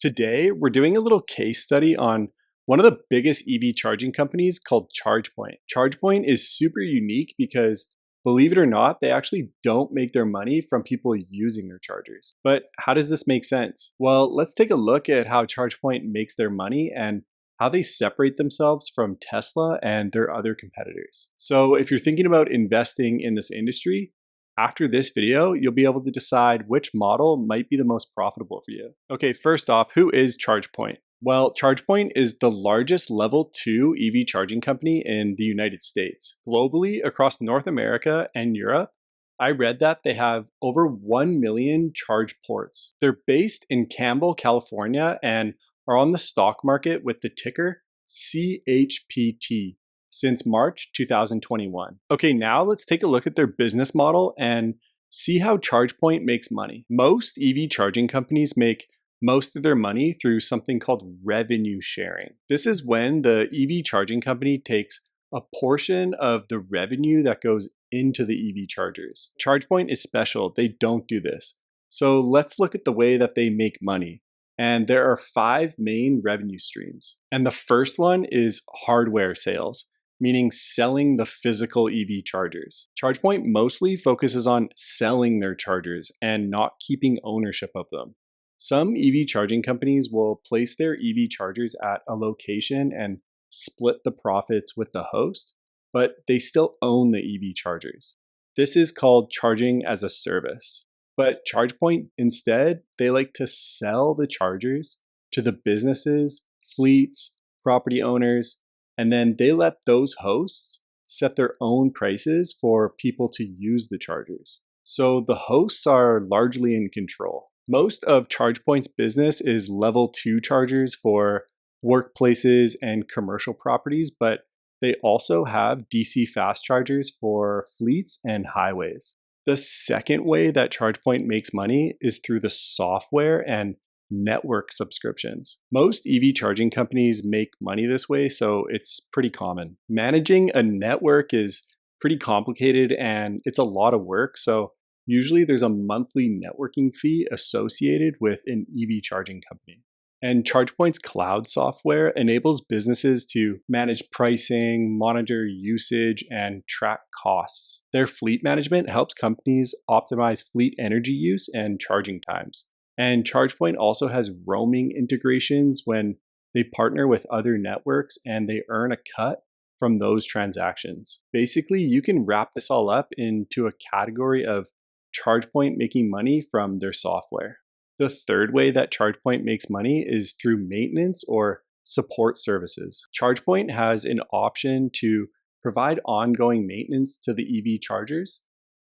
Today, we're doing a little case study on one of the biggest EV charging companies called ChargePoint. ChargePoint is super unique because, believe it or not, they actually don't make their money from people using their chargers. But how does this make sense? Well, let's take a look at how ChargePoint makes their money and how they separate themselves from Tesla and their other competitors. So, if you're thinking about investing in this industry, after this video, you'll be able to decide which model might be the most profitable for you. Okay, first off, who is ChargePoint? Well, ChargePoint is the largest level 2 EV charging company in the United States. Globally, across North America and Europe, I read that they have over 1 million charge ports. They're based in Campbell, California, and are on the stock market with the ticker CHPT since March 2021. Okay, now let's take a look at their business model and see how ChargePoint makes money. Most EV charging companies make most of their money through something called revenue sharing. This is when the EV charging company takes a portion of the revenue that goes into the EV chargers. ChargePoint is special, they don't do this. So let's look at the way that they make money. And there are 5 main revenue streams. And the first one is hardware sales, meaning selling the physical EV chargers. ChargePoint mostly focuses on selling their chargers and not keeping ownership of them. Some EV charging companies will place their EV chargers at a location and split the profits with the host, but they still own the EV chargers. This is called charging as a service. But ChargePoint, instead, they like to sell the chargers to the businesses, fleets, property owners, and then they let those hosts set their own prices for people to use the chargers. So the hosts are largely in control. Most of ChargePoint's business is level 2 chargers for workplaces and commercial properties, but they also have DC fast chargers for fleets and highways. The second way that ChargePoint makes money is through the software and network subscriptions. Most EV charging companies make money this way, so it's pretty common. Managing a network is pretty complicated and it's a lot of work, so usually there's a monthly networking fee associated with an EV charging company. And ChargePoint's cloud software enables businesses to manage pricing, monitor usage, and track costs. Their fleet management helps companies optimize fleet energy use and charging times. And ChargePoint also has roaming integrations when they partner with other networks and they earn a cut from those transactions. Basically, you can wrap this all up into a category of ChargePoint making money from their software. The third way that ChargePoint makes money is through maintenance or support services. ChargePoint has an option to provide ongoing maintenance to the EV chargers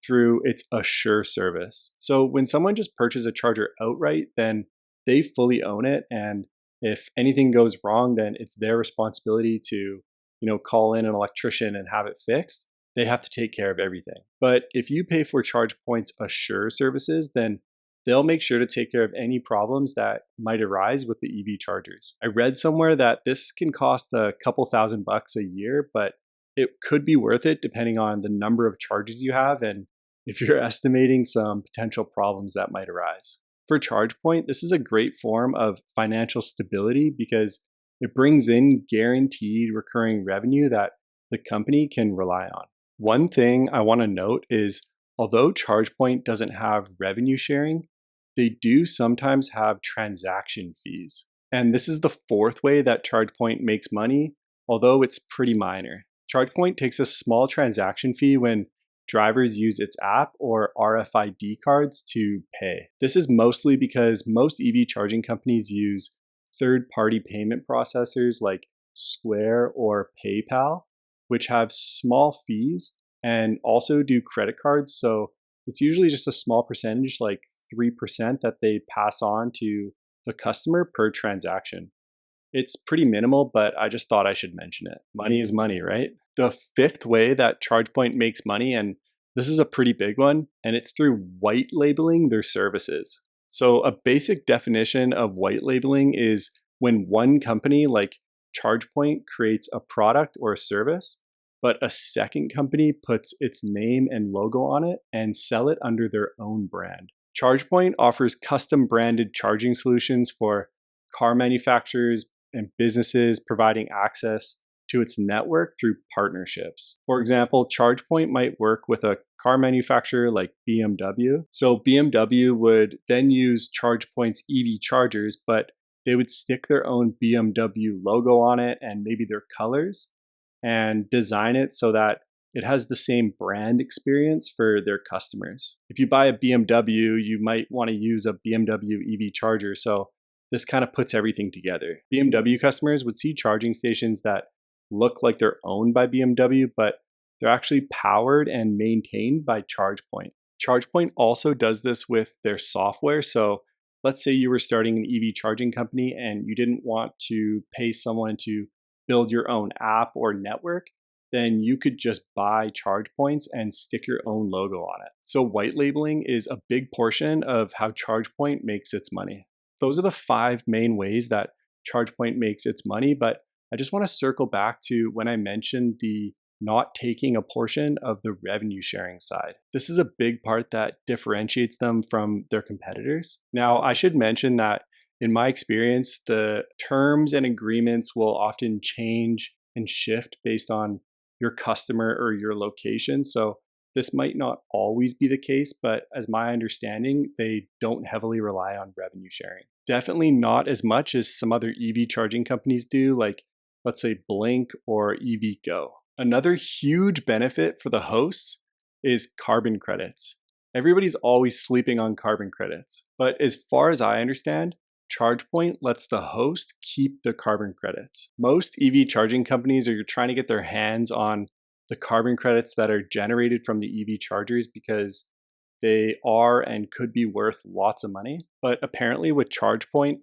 through its Assure service. So when someone just purchases a charger outright, then they fully own it. And if anything goes wrong, then it's their responsibility to, call in an electrician and have it fixed. They have to take care of everything. But if you pay for ChargePoint's Assure services, then they'll make sure to take care of any problems that might arise with the EV chargers. I read somewhere that this can cost a couple $1,000 a year, but it could be worth it depending on the number of charges you have and if you're estimating some potential problems that might arise. For ChargePoint, this is a great form of financial stability because it brings in guaranteed recurring revenue that the company can rely on. One thing I want to note is, although ChargePoint doesn't have revenue sharing, they do sometimes have transaction fees. And this is the fourth way that ChargePoint makes money, although it's pretty minor. ChargePoint takes a small transaction fee when drivers use its app or RFID cards to pay. This is mostly because most EV charging companies use third-party payment processors like Square or PayPal, which have small fees and also do credit cards. So it's usually just a small percentage, like 3%, that they pass on to the customer per transaction. It's pretty minimal, but I just thought I should mention it. Money is money, right? The fifth way that ChargePoint makes money, and this is a pretty big one, and it's through white labeling their services. So a basic definition of white labeling is when one company like ChargePoint creates a product or a service, but a second company puts its name and logo on it and sell it under their own brand. ChargePoint offers custom branded charging solutions for car manufacturers and businesses providing access to its network through partnerships. For example, ChargePoint might work with a car manufacturer like BMW. So BMW would then use ChargePoint's EV chargers, but they would stick their own BMW logo on it and maybe their colors and design it so that it has the same brand experience for their customers. If you buy a BMW, you might want to use a BMW EV charger. So this kind of puts everything together. BMW customers would see charging stations that look like they're owned by BMW, but they're actually powered and maintained by ChargePoint. ChargePoint also does this with their software. So let's say you were starting an EV charging company and you didn't want to pay someone to build your own app or network, then you could just buy ChargePoints and stick your own logo on it. So white labeling is a big portion of how ChargePoint makes its money. Those are the 5 main ways that ChargePoint makes its money, but I just want to circle back to when I mentioned the not taking a portion of the revenue sharing side. This is a big part that differentiates them from their competitors. Now, I should mention that in my experience, the terms and agreements will often change and shift based on your customer or your location. So this might not always be the case, but as my understanding, they don't heavily rely on revenue sharing. Definitely not as much as some other EV charging companies do, like let's say Blink or EVgo. Another huge benefit for the hosts is carbon credits. Everybody's always sleeping on carbon credits, but as far as I understand, ChargePoint lets the host keep the carbon credits. Most EV charging companies are trying to get their hands on the carbon credits that are generated from the EV chargers because they are and could be worth lots of money. But apparently with ChargePoint,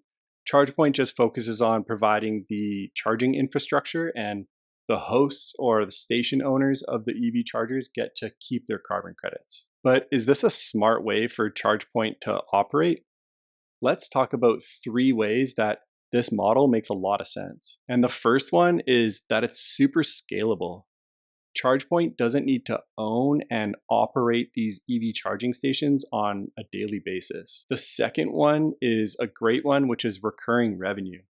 ChargePoint just focuses on providing the charging infrastructure, and the hosts or the station owners of the EV chargers get to keep their carbon credits. But is this a smart way for ChargePoint to operate? Let's talk about 3 ways that this model makes a lot of sense. And the first one is that it's super scalable. ChargePoint doesn't need to own and operate these EV charging stations on a daily basis. The second one is a great one, which is recurring revenue.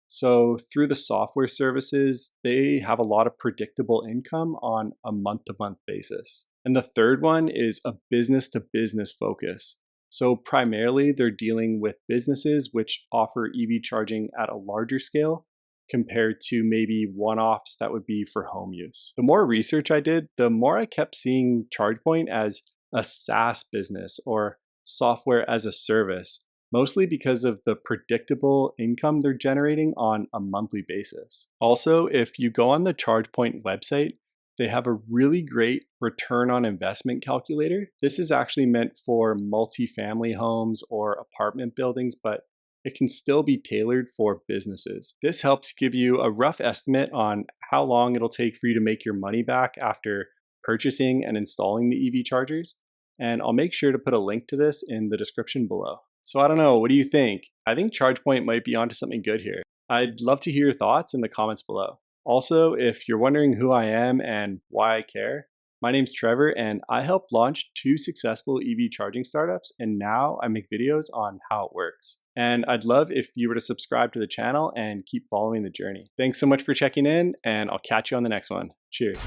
So through the software services, they have a lot of predictable income on a month-to-month basis. And the third one is a business-to-business focus. So primarily they're dealing with businesses which offer EV charging at a larger scale compared to maybe one-offs that would be for home use. The more research I did, the more I kept seeing ChargePoint as a SaaS business or software as a service, mostly because of the predictable income they're generating on a monthly basis. Also, if you go on the ChargePoint website, they have a really great return on investment calculator. This is actually meant for multifamily homes or apartment buildings, but it can still be tailored for businesses. This helps give you a rough estimate on how long it'll take for you to make your money back after purchasing and installing the EV chargers. And I'll make sure to put a link to this in the description below. So I don't know, what do you think? I think ChargePoint might be onto something good here. I'd love to hear your thoughts in the comments below. Also, if you're wondering who I am and why I care, my name's Trevor and I helped launch 2 successful EV charging startups, and now I make videos on how it works. And I'd love if you were to subscribe to the channel and keep following the journey. Thanks so much for checking in, and I'll catch you on the next one. Cheers.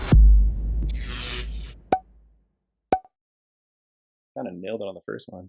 Kind of nailed it on the first one.